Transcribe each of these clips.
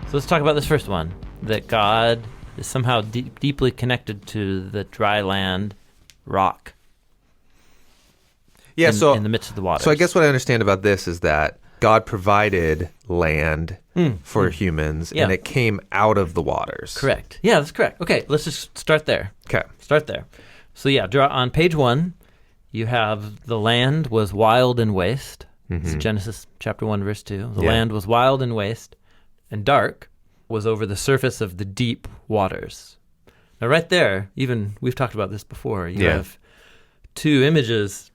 So let's talk about this first one, that God is somehow deeply connected to the dry land rock. Yeah, in the midst of the waters. So I guess what I understand about this is that God provided land for humans, and it came out of the waters. Correct. Yeah, that's correct. Okay, let's just start there. Okay. Start there. So yeah, on page 1, you have the land was wild and waste. It's Genesis chapter 1, verse 2. The land was wild and waste, and dark was over the surface of the deep waters. Now right there, even we've talked about this before, you have two images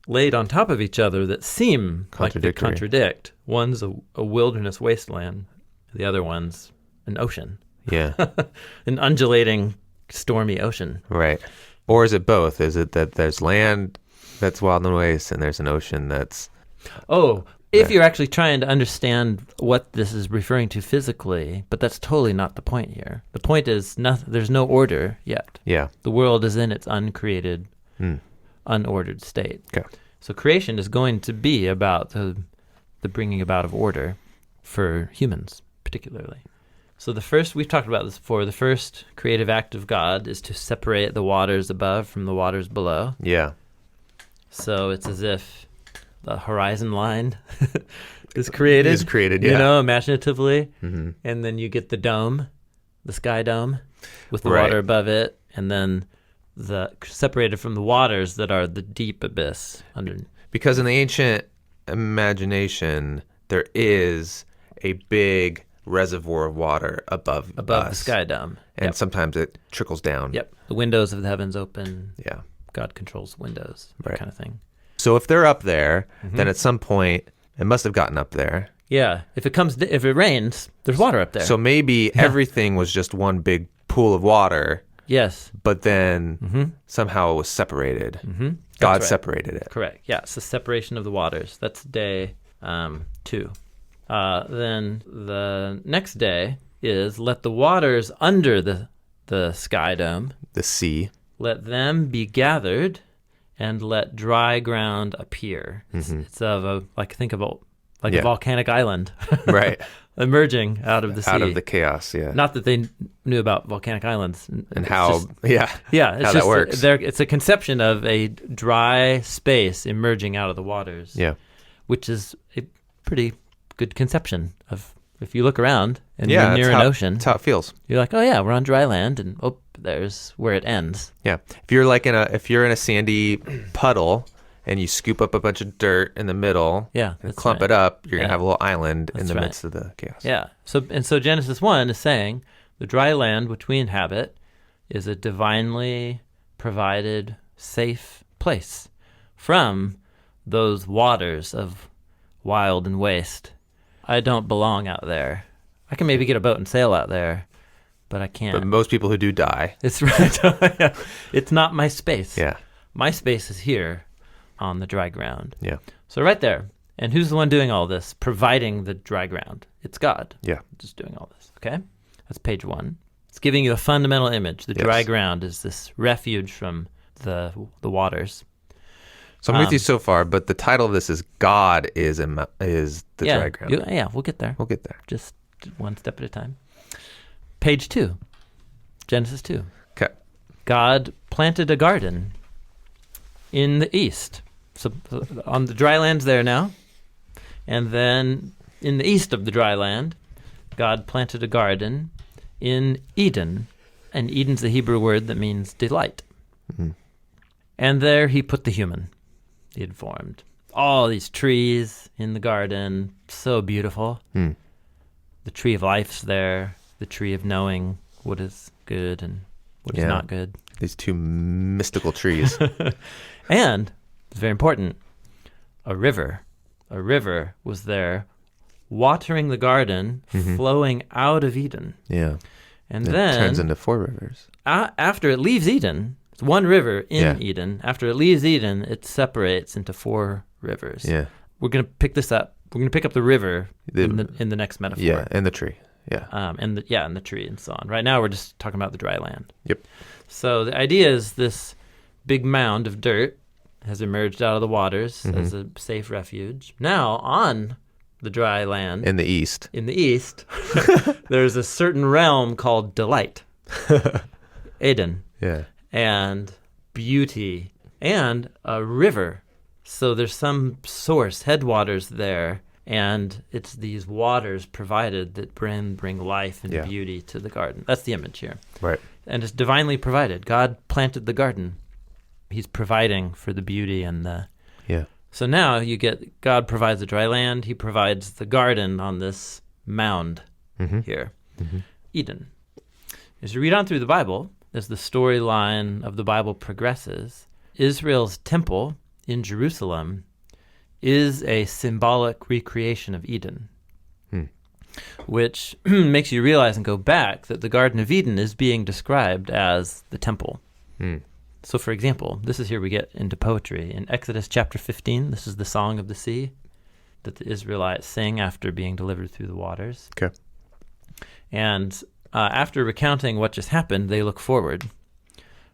laid on top of each other that seem like they contradict. One's a wilderness wasteland, the other one's an ocean. Yeah. An undulating, stormy ocean. Right. Or is it both? Is it that there's land that's wild and waste and there's an ocean that's... If you're actually trying to understand what this is referring to physically, but that's totally not the point here. The point is there's no order yet. Yeah. The world is in its uncreated, unordered state. Okay. So creation is going to be about the bringing about of order for humans, particularly. So we've talked about this before, the first creative act of God is to separate the waters above from the waters below. Yeah. So it's as if the horizon line is created. Is created, yeah. You know, imaginatively. Mm-hmm. And then you get the dome, the sky dome, with the water above it, and then separated from the waters that are the deep abyss under. Because in the ancient imagination, there is a big reservoir of water above us. The sky dome. And sometimes it trickles down. Yep. The windows of the heavens open. Yeah. God controls windows, that kind of thing. So if they're up there, then at some point, it must have gotten up there. Yeah. If it rains, there's water up there. So maybe everything was just one big pool of water. Yes. But then somehow it was separated. God separated it. Correct. Yeah, it's the separation of the waters. That's day 2. Then the next day is let the waters under the sky dome, the sea, let them be gathered, and let dry ground appear. It's think of a volcanic island, right? Emerging out of the sea, out of the chaos. Yeah. Not that they knew about volcanic islands and how. It's how that works. It's a conception of a dry space emerging out of the waters. Yeah, which is a pretty good conception of. If you look around and you're near an ocean, that's how it feels. You're like, oh yeah, we're on dry land, and there's where it ends. Yeah, if you're in a sandy puddle and you scoop up a bunch of dirt in the middle, and clump it up, you're gonna have a little island in the midst of the chaos. Yeah. So Genesis 1 is saying the dry land which we inhabit is a divinely provided safe place from those waters of wild and waste. I don't belong out there. I can maybe get a boat and sail out there, but I can't. But most people who do die. It's right. It's not my space. Yeah. My space is here on the dry ground. Yeah. So right there. And who's the one doing all this? Providing the dry ground. It's God. Yeah. Just doing all this. Okay? That's page 1. It's giving you a fundamental image. The dry ground is this refuge from the waters. So I'm with you so far, but the title of this is God is the dry ground. We'll get there. We'll get there. Just one step at a time. Page 2, Genesis 2. Okay. God planted a garden in the east. So on the dry land's there now. And then in the east of the dry land, God planted a garden in Eden. And Eden's the Hebrew word that means delight. Mm-hmm. And there he put the human. He had formed all these trees in the garden, so beautiful. The tree of life's there, the tree of knowing what is good and what is not good. These two mystical trees. And, it's very important, a river was there watering the garden, flowing out of Eden. Yeah. And then it turns into 4 rivers. After it leaves Eden, it's one river in Eden. After it leaves Eden, it separates into 4 rivers. Yeah. We're going to pick this up. We're going to pick up the river in the next metaphor. Yeah, and the tree. Yeah. And the tree and so on. Right now we're just talking about the dry land. Yep. So the idea is this big mound of dirt has emerged out of the waters as a safe refuge. Now on the dry land. In the east. In the east, there's a certain realm called delight, Eden, and beauty, and a river. So there's some source, headwaters there, and it's these waters provided that bring life and beauty to the garden. That's the image here. Right. And it's divinely provided. God planted the garden. He's providing for the beauty and the... Yeah. So now you get God provides the dry land. He provides the garden on this mound here, Eden. As you read on through the Bible, as the storyline of the Bible progresses, Israel's temple in Jerusalem is a symbolic recreation of Eden, which makes you realize and go back that the Garden of Eden is being described as the temple. So, for example, this is here we get into poetry. In Exodus chapter 15, this is the Song of the Sea that the Israelites sing after being delivered through the waters. Okay. And after recounting what just happened, they look forward.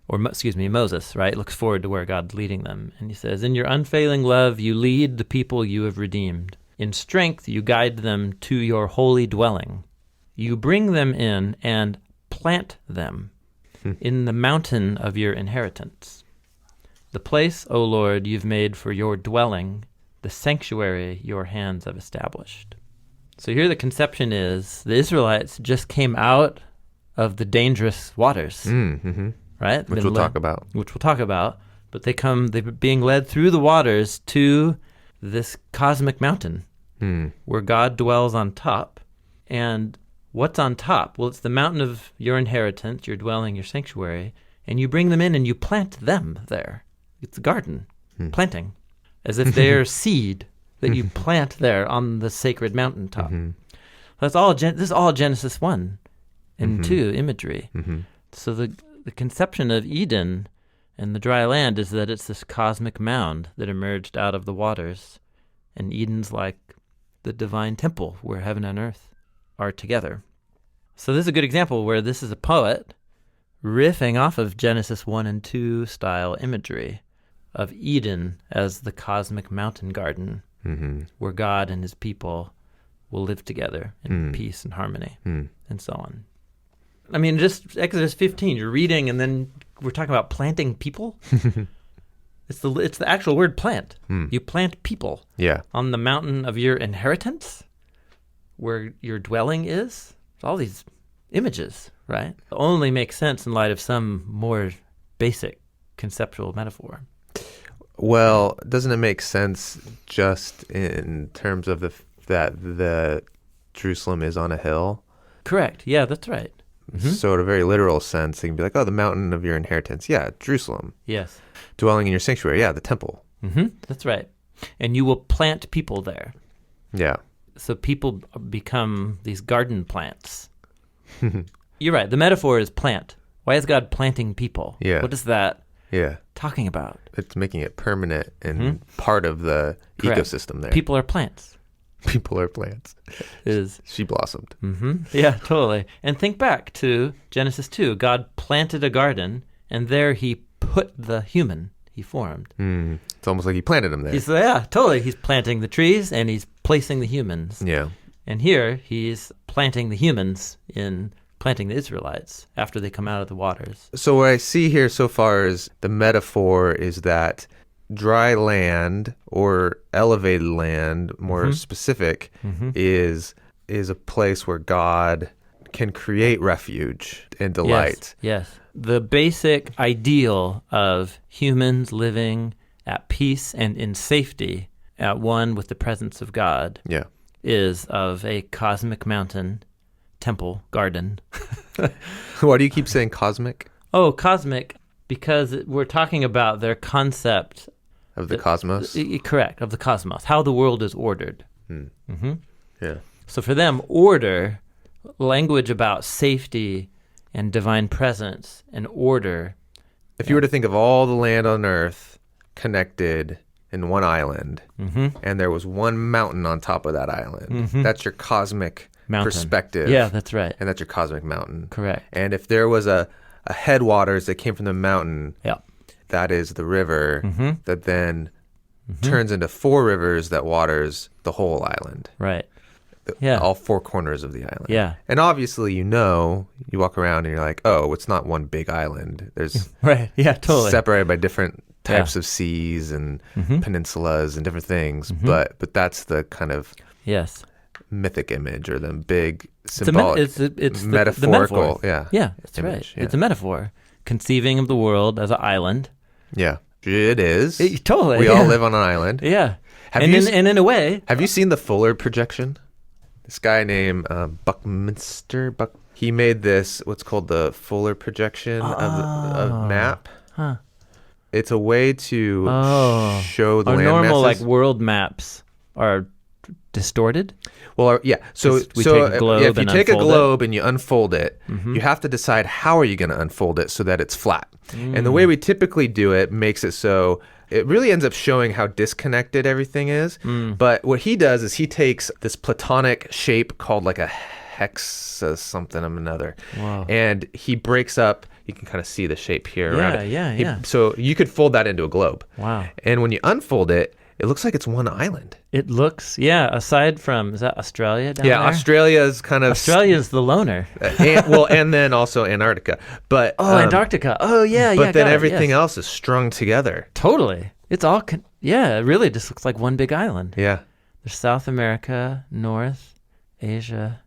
Moses, right, looks forward to where God's leading them. And he says, "In your unfailing love, you lead the people you have redeemed. In strength, you guide them to your holy dwelling. You bring them in and plant them in the mountain of your inheritance. The place, O Lord, you've made for your dwelling, the sanctuary your hands have established." So here the conception is the Israelites just came out of the dangerous waters, right? Which we'll talk about. But they're being led through the waters to this cosmic mountain where God dwells on top. And what's on top? Well, it's the mountain of your inheritance, your dwelling, your sanctuary, and you bring them in and you plant them there. It's a garden, planting, as if they're seed that you plant there on the sacred mountaintop. That's all. This is all Genesis 1 and 2 imagery. So the conception of Eden and the dry land is that it's this cosmic mound that emerged out of the waters, and Eden's like the divine temple where heaven and earth are together. So this is a good example where this is a poet riffing off of Genesis 1 and 2 style imagery of Eden as the cosmic mountain garden where God and his people will live together in peace and harmony and so on. I mean, just Exodus 15, you're reading and then we're talking about planting people. It's the actual word plant. You plant people on the mountain of your inheritance, where your dwelling is. All these images, right? Only makes sense in light of some more basic conceptual metaphor. Well, doesn't it make sense just in terms of that the Jerusalem is on a hill? Correct. Yeah, that's right. So in a very literal sense, you can be like, oh, the mountain of your inheritance. Yeah, Jerusalem. Yes. Dwelling in your sanctuary. Yeah, the temple. That's right. And you will plant people there. Yeah. So people become these garden plants. You're right. The metaphor is plant. Why is God planting people? Yeah. What is that talking about? It's making it permanent and part of the ecosystem there. People are plants. People are plants. She blossomed. Yeah, totally. And think back to Genesis 2. God planted a garden, and there he put the human he formed. It's almost like he planted him there. Totally. He's planting the trees, and he's placing the humans. Yeah. And here, he's planting the humans in planting the Israelites after they come out of the waters. So what I see here so far is the metaphor is that dry land or elevated land, more specific, is a place where God can create refuge and delight. Yes. The basic ideal of humans living at peace and in safety at one with the presence of God is of a cosmic mountain, temple, garden. Why do you keep saying cosmic? Oh, cosmic, because we're talking about their concept of the cosmos? Correct, of the cosmos, how the world is ordered. Yeah. So for them, order, language about safety and divine presence and order. If you were to think of all the land on earth connected in one island, and there was one mountain on top of that island, that's your cosmic perspective. Yeah, that's right. And that's your cosmic mountain. Correct. And if there was a headwaters that came from the mountain, that is the river that then turns into 4 rivers that waters the whole island. Right. Yeah. All 4 corners of the island. Yeah. And obviously, you walk around and you're like, oh, it's not one big island. There's right. Yeah, totally. separated by different types of seas and peninsulas and different things. But that's the kind of yes mythic image, or the big symbolic, it's metaphorical. The metaphor. Yeah, that's image, right. yeah. It's a metaphor, conceiving of the world as an island. Yeah, it is. Totally. We all live on an island. Yeah. And in a way, have you seen the Fuller projection? This guy named Buckminster, he made this, what's called the Fuller projection of map. Huh. It's a way to show the our land normal masses. like world maps are distorted. Well, yeah. So we take a globe if you and take a unfold globe and you unfold it, you have to decide how are you going to unfold it so that it's flat. And the way we typically do it makes it so it really ends up showing how disconnected everything is. But what he does is he takes this platonic shape called like a hexa something of another. Wow. And he breaks up, you can kind of see the shape here around it. Yeah. So you could fold that into a globe. Wow. And when you unfold it, it looks like it's one island. It looks, aside from, is that Australia down there? Yeah, Australia's kind of... Australia's the loner. and then also Antarctica. But Antarctica. Oh, yeah, But then everything else is strung together. Totally. It's all, it really just looks like one big island. Yeah. There's South America, North, Asia.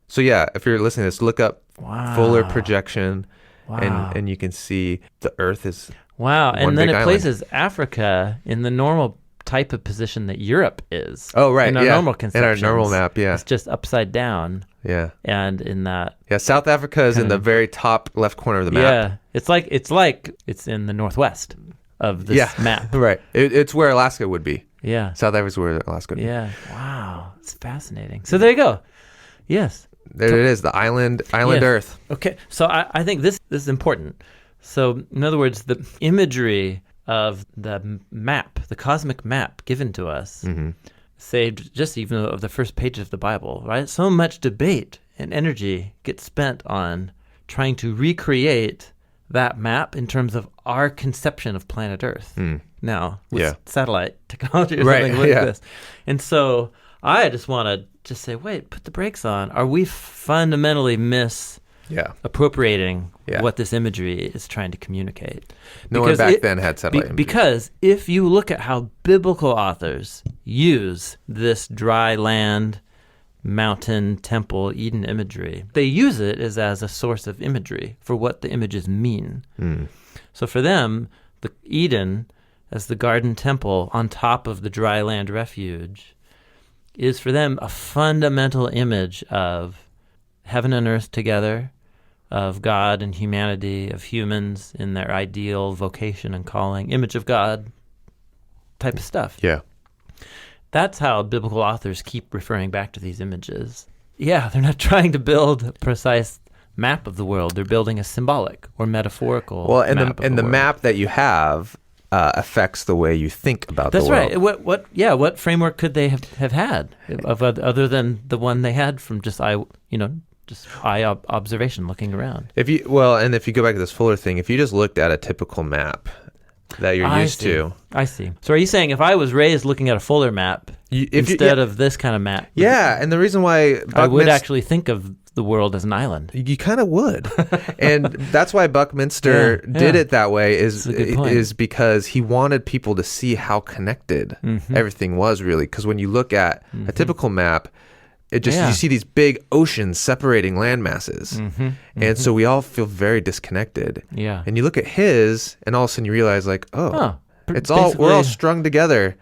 So yeah, if you're listening to this, look up Fuller projection, and you can see the Earth is Wow, one and then big it island. places Africa in the normal type of position that Europe is. Oh, right, in our normal conceptions. In our normal map, yeah. It's just upside down. Yeah. And in that... Yeah, South Africa is in the very top left corner of the map. Yeah, it's like it's in the northwest of this map. Right. It's where Alaska would be. Yeah. South Africa's where Alaska would be. Yeah. Wow, it's fascinating. So there you go. Yes. There it is, the island Yes. Earth. Okay, so I think this is important. So in other words, the imagery of the map, the cosmic map given to us, saved just even of the first pages of the Bible, right? So much debate and energy gets spent on trying to recreate that map in terms of our conception of planet Earth. Now, with satellite technology or something like this. And so I just want to just say, wait, put the brakes on. Are we fundamentally appropriating what this imagery is trying to communicate? No one back then had satellite imagery. Because if you look at how biblical authors use this dry land, mountain, temple, Eden imagery, they use it as a source of imagery for what the images mean. So for them, the Eden as the garden temple on top of the dry land refuge is for them a fundamental image of heaven and earth together, of God and humanity, of humans in their ideal vocation and calling, image of God type of stuff. Yeah. That's how biblical authors keep referring back to these images. Yeah, they're not trying to build a precise map of the world. They're building a symbolic or metaphorical map of the world. Map that you have affects the way you think about That's the world. right. What framework could they have had other than the one they had from just eye observation, looking around? If you go back to this Fuller thing, if you just looked at a typical map that you're used to. I see. So are you saying if I was raised looking at a Fuller map instead of this kind of map? Yeah, and the reason why I would actually think of the world as an island. You kind of would. And that's why Buckminster did it that way is because he wanted people to see how connected everything was really. Because when you look at a typical map, it just you see these big oceans separating land masses. And so we all feel very disconnected. Yeah. And you look at his and all of a sudden you realize like, we're all strung together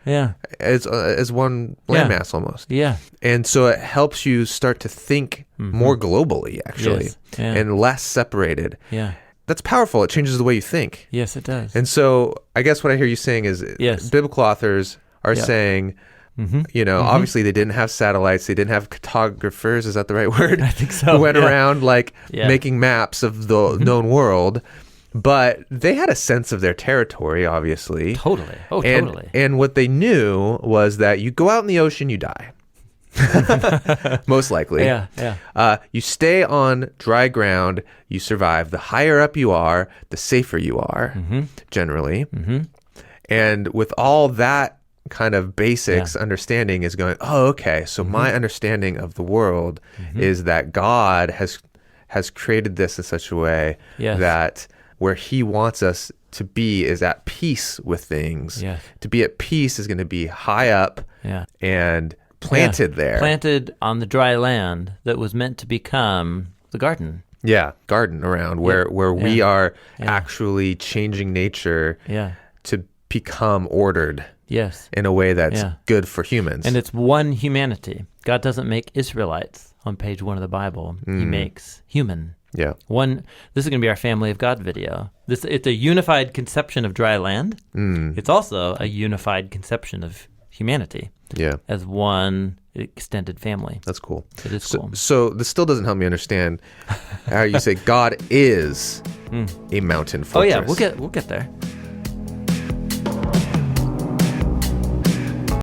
as one landmass almost. Yeah. And so it helps you start to think more globally, actually, and less separated. Yeah. That's powerful. It changes the way you think. Yes, it does. And so I guess what I hear you saying is biblical authors are saying, obviously they didn't have satellites. They didn't have cartographers. Is that the right word? I think so. Who went around making maps of the known world. But they had a sense of their territory, obviously. Totally. Oh, totally. And what they knew was that you go out in the ocean, you die. Most likely. Yeah. You stay on dry ground, you survive. The higher up you are, the safer you are, generally. And with all that kind of basics understanding is going, oh, okay, so my understanding of the world is that God has created this in such a way that where he wants us to be is at peace with things. Yes. To be at peace is going to be high up and planted there. Planted on the dry land that was meant to become the garden. Yeah, garden around where we are actually changing nature to become ordered in a way that's good for humans. And it's one humanity. God doesn't make Israelites on page 1 of the Bible. He makes human. Yeah. This is going to be our Family of God video. It's a unified conception of dry land. It's also a unified conception of humanity as one extended family. That's cool. It is cool. So this still doesn't help me understand how you say God is a mountain fortress. Oh yeah, we'll get there.